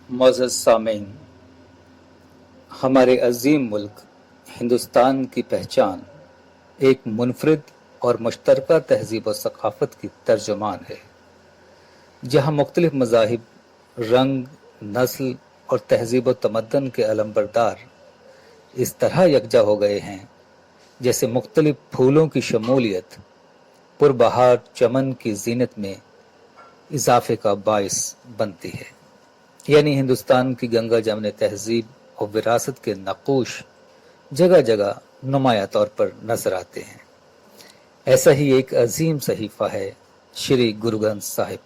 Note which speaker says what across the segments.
Speaker 1: معزز سامعین، ہمارے عظیم ملک ہندوستان کی پہچان ایک منفرد اور مشترکہ تہذیب و ثقافت کی ترجمان ہے، جہاں مختلف مذاہب، رنگ، نسل اور تہذیب و تمدن کے علمبردار اس طرح یکجا ہو گئے ہیں جیسے مختلف پھولوں کی شمولیت پربہار چمن کی زینت میں اضافے کا باعث بنتی ہے۔ یعنی ہندوستان کی گنگا جمنی تہذیب اور وراثت کے نقوش جگہ جگہ نمایاں طور پر نظر آتے ہیں۔ ایسا ہی ایک عظیم صحیفہ ہے شری گرو گرنتھ صاحب۔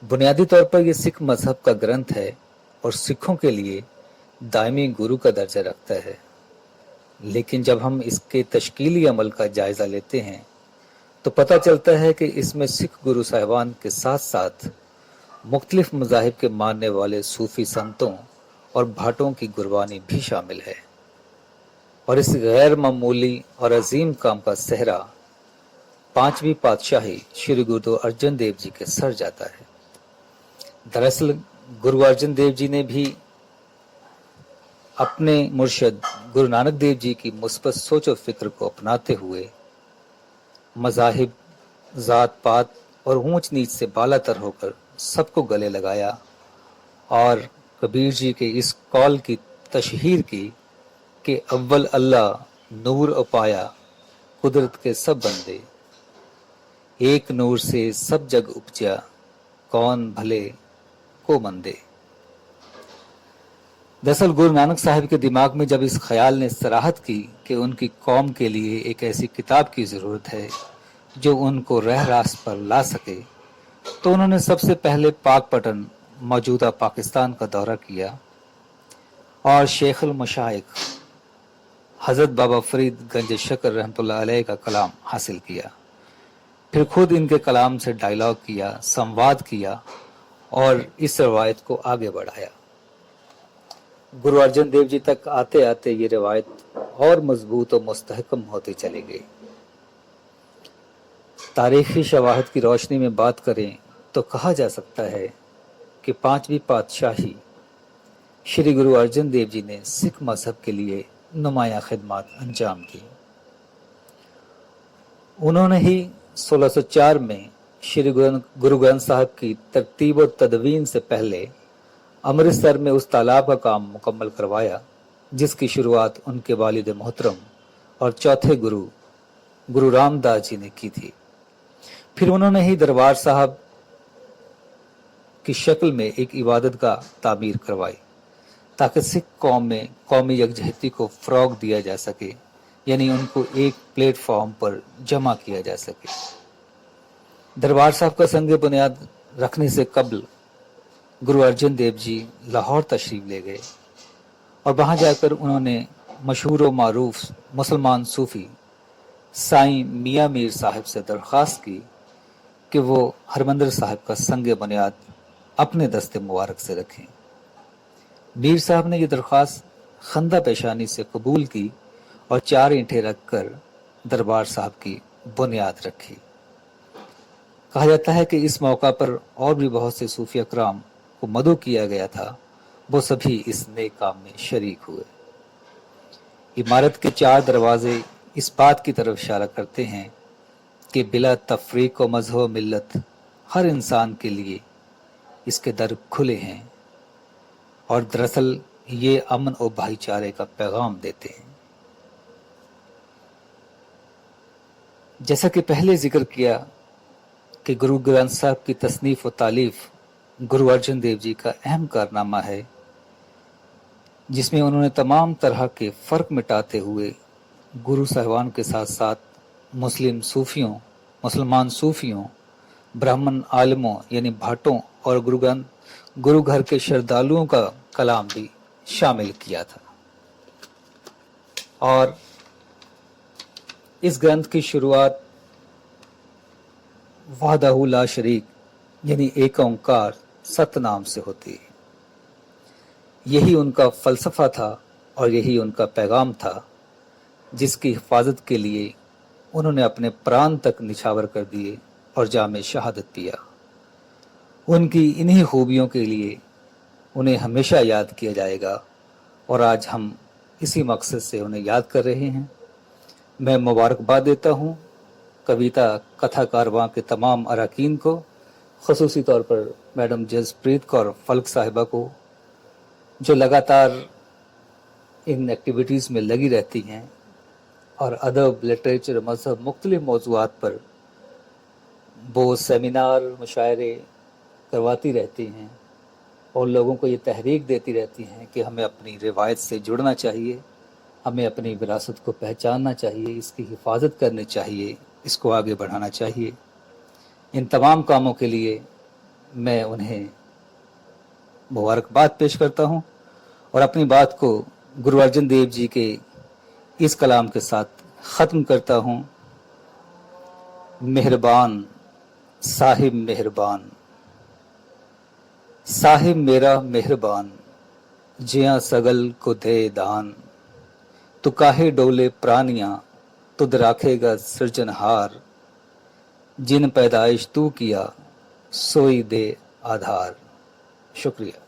Speaker 1: بنیادی طور پر یہ سکھ مذہب کا گرنتھ ہے اور سکھوں کے لیے دائمی گرو کا درجہ رکھتا ہے، لیکن جب ہم اس کے تشکیلی عمل کا جائزہ لیتے ہیں تو پتہ چلتا ہے کہ اس میں سکھ گرو صاحبان کے ساتھ ساتھ مختلف مذاہب کے ماننے والے صوفی سنتوں اور بھاٹوں کی قربانی بھی شامل ہے، اور اس غیر معمولی اور عظیم کام کا سہرا پانچویں پادشاہی شری گرو ارجن دیو جی کے سر جاتا ہے۔ دراصل گرو ارجن دیو جی نے بھی اپنے مرشد گرو نانک دیو جی کی مثبت سوچ و فکر کو اپناتے ہوئے مذاہب، ذات پات اور اونچ نیچ سے بالا تر ہو کر سب کو گلے لگایا اور کبیر جی کے اس قول کی تشہیر کی کہ اول اللہ نور اپایا قدرت کے سب بندے، ایک نور سے سب جگ اپجا کون بھلے کو مندے۔ دراصل گرو نانک صاحب کے دماغ میں جب اس خیال نے صراحت کی کہ ان کی قوم کے لیے ایک ایسی کتاب کی ضرورت ہے جو ان کو راہ راست پر لا سکے، تو انہوں نے سب سے پہلے پاک پٹن موجودہ پاکستان کا دورہ کیا اور شیخ المشائخ حضرت بابا فرید گنج شکر رحمۃ اللہ علیہ کا کلام حاصل کیا، پھر خود ان کے کلام سے ڈائیلاگ کیا، سمواد کیا اور اس روایت کو آگے بڑھایا۔ گرو ارجن دیو جی تک آتے آتے یہ روایت اور مضبوط و مستحکم ہوتی چلی گئی۔ تاریخی شواہد کی روشنی میں بات کریں تو کہا جا سکتا ہے کہ پانچویں پادشاہی شری گرو ارجن دیو جی نے سکھ مذہب کے لیے نمایاں خدمات انجام دی۔ انہوں نے ہی 1604 میں شری گرو گرنتھ صاحب کی ترتیب و تدوین سے پہلے امرتسر میں اس تالاب کا کام مکمل کروایا جس کی شروعات ان کے والد محترم اور چوتھے گرو رام داس جی نے کی تھی۔ پھر انہوں نے ہی دربار صاحب کی شکل میں ایک عبادت گاہ تعمیر کروائی تاکہ سکھ قوم میں قومی یکجہتی کو فروغ دیا جا سکے، یعنی ان کو ایک پلیٹ فارم پر جمع کیا جا سکے۔ دربار صاحب کا سنگ بنیاد رکھنے سے قبل گرو ارجن دیو جی لاہور تشریف لے گئے اور وہاں جا کر انہوں نے مشہور و معروف مسلمان صوفی سائیں میاں میر صاحب سے درخواست کی کہ وہ ہرمندر صاحب کا سنگ بنیاد اپنے دست مبارک سے رکھیں۔ میر صاحب نے یہ درخواست خندہ پیشانی سے قبول کی اور 4 اینٹیں رکھ کر دربار صاحب کی بنیاد رکھی۔ کہا جاتا ہے کہ اس موقع پر اور بھی بہت سے صوفی اکرام کو مدعو کیا گیا تھا، وہ سبھی اس نیک کام میں شریک ہوئے۔ عمارت کے 4 دروازے اس بات کی طرف اشارہ کرتے ہیں کہ بلا تفریق و مذہب و ملت ہر انسان کے لیے اس کے در کھلے ہیں، اور دراصل یہ امن و بھائی چارے کا پیغام دیتے ہیں۔ جیسا کہ پہلے ذکر کیا کہ گرو گرنتھ صاحب کی تصنیف و تالیف گرو ارجن دیو جی کا اہم کارنامہ ہے، جس میں انہوں نے تمام طرح کے فرق مٹاتے ہوئے گرو صاحبان کے ساتھ ساتھ مسلمان صوفیوں، برہمن عالموں یعنی بھاٹوں اور گرو گھر کے شردالوؤں کا کلام بھی شامل کیا تھا۔ اور اس گرنتھ کی شروعات وحدہ لا شریک یعنی ایک اومکار ست نام سے ہوتی ہے۔ یہی ان کا فلسفہ تھا اور یہی ان کا پیغام تھا جس کی حفاظت کے لیے انہوں نے اپنے پران تک نچھاور کر دیے اور جام شہادت پیا۔ ان کی انہی خوبیوں کے لیے انہیں ہمیشہ یاد کیا جائے گا، اور آج ہم اسی مقصد سے انہیں یاد کر رہے ہیں۔ میں مبارکباد دیتا ہوں کویتا کتھا کارواں کے تمام اراکین کو، خصوصی طور پر میڈم جسپریت کور فلک صاحبہ کو، جو لگاتار ان ایکٹیویٹیز میں لگی رہتی ہیں اور ادب، لٹریچر، مذہب، مختلف موضوعات پر وہ سیمینار، مشاعرے کرواتی رہتی ہیں اور لوگوں کو یہ تحریک دیتی رہتی ہیں کہ ہمیں اپنی روایت سے جڑنا چاہیے، ہمیں اپنی وراثت کو پہچاننا چاہیے، اس کی حفاظت کرنی چاہیے، اس کو آگے بڑھانا چاہیے۔ ان تمام کاموں کے لیے میں انہیں مبارکباد پیش کرتا ہوں اور اپنی بات کو گرو ارجن دیو جی کے اس کلام کے ساتھ ختم کرتا ہوں۔ مہربان صاحب مہربان، صاحب میرا مہربان، جیاں سگل کو دے دان، تو کاہے ڈولے پرانیاں تد راکھے گا سرجنہار، جن پیدائش تو کیا سوئی دے آدھار۔ شکریہ۔